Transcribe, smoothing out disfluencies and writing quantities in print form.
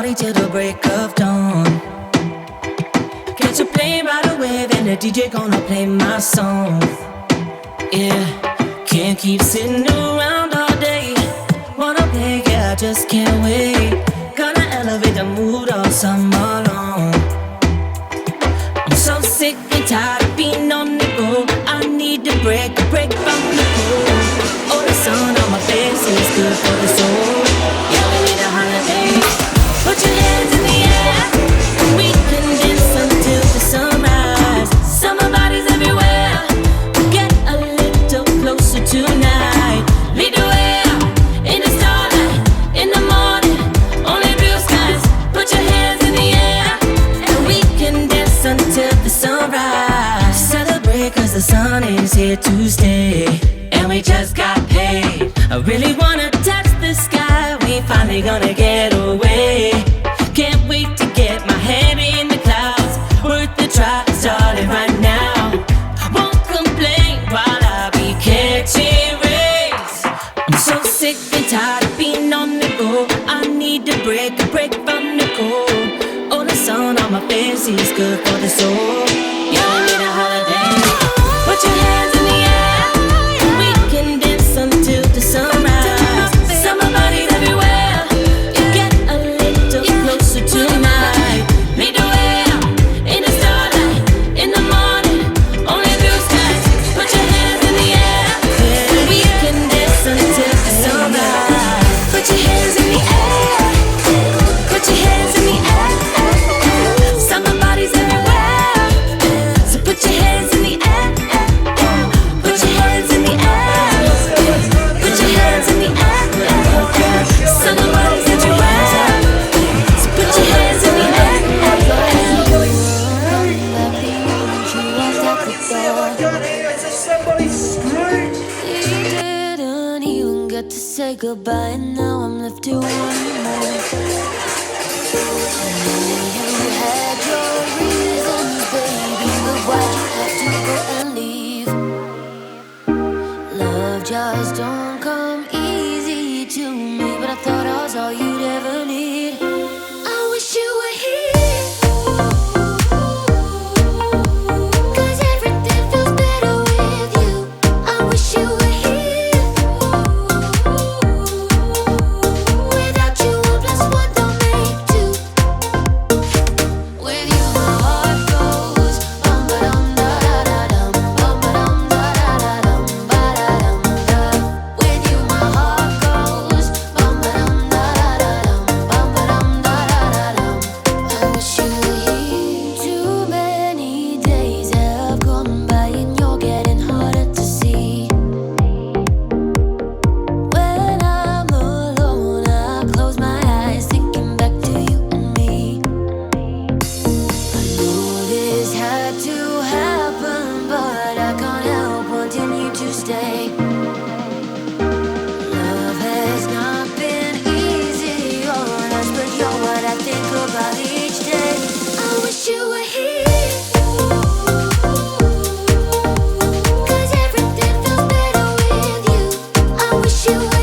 party till the break of dawn. Catch a plane right away, then the DJ gonna play my song. Yeah, can't keep sitting around all day. Wanna play, yeah, I just can't wait. Gonna elevate the mood all summer long. I'm so sick and tired of being on the go. I need a break from the cold. Oh, the sun on my face is good for the soul. Yeah, we need a holiday. Put your hands in the air, and we can dance until the sunrise. Summer bodies everywhere, get a little closer tonight. Lead the way in the starlight, in the morning, only blue skies. Put your hands in the air, and we can dance until the sunrise. Celebrate 'cause the sun is here to stay, and we just got paid. I really wanna touch the sky, we finally gonna get away. Can't wait to get my head in the clouds. Worth the try, starting right now. Won't complain while I be catching rays. I'm so sick and tired of being on the go. I need a break from the cold. Oh, the sun on my face is good for the soul. Yeah, I need a holiday. Put your hands in the air, and we can dance until the sunrise. Summer bodies everywhere, get a little closer tonight. Lead the way in the starlight, in the morning, only blue skies. Put your hands in the air, and we can dance until the sunrise. Put your hands in the air, put your hands in the air. Summer bodies everywhere, so put your hands in the air. Put your hands in the air, put your hands in the air. Summer bodies everywhere, so put your hands in the air. Didn't even get to say goodbye, and now I'm left to one more. You had your reasons, baby, but why'd you have to go and leave? Love just don't come easy to me, but I thought I was all you'd ever need. I wish you were here, 'cause everything feels better with you. I wish you were here. Without you, 1+1 don't make 2. With you, my heart goes bum ba dum da da da dum, bum ba dum da da da dum, ba da dum da. With you, my heart goes bum ba dum da da da dum, bum ba dum da da da dum. I wish you were here. Too many days have gone by, and you're getting harder to see. When I'm alone, I close my eyes, thinking back to you and me. I know this had to happen, but I can't help wanting you to stay. Love has not been easy on us, but you're what I think about each day. I wish you were here, 'cause everything feels better with you. I wish you were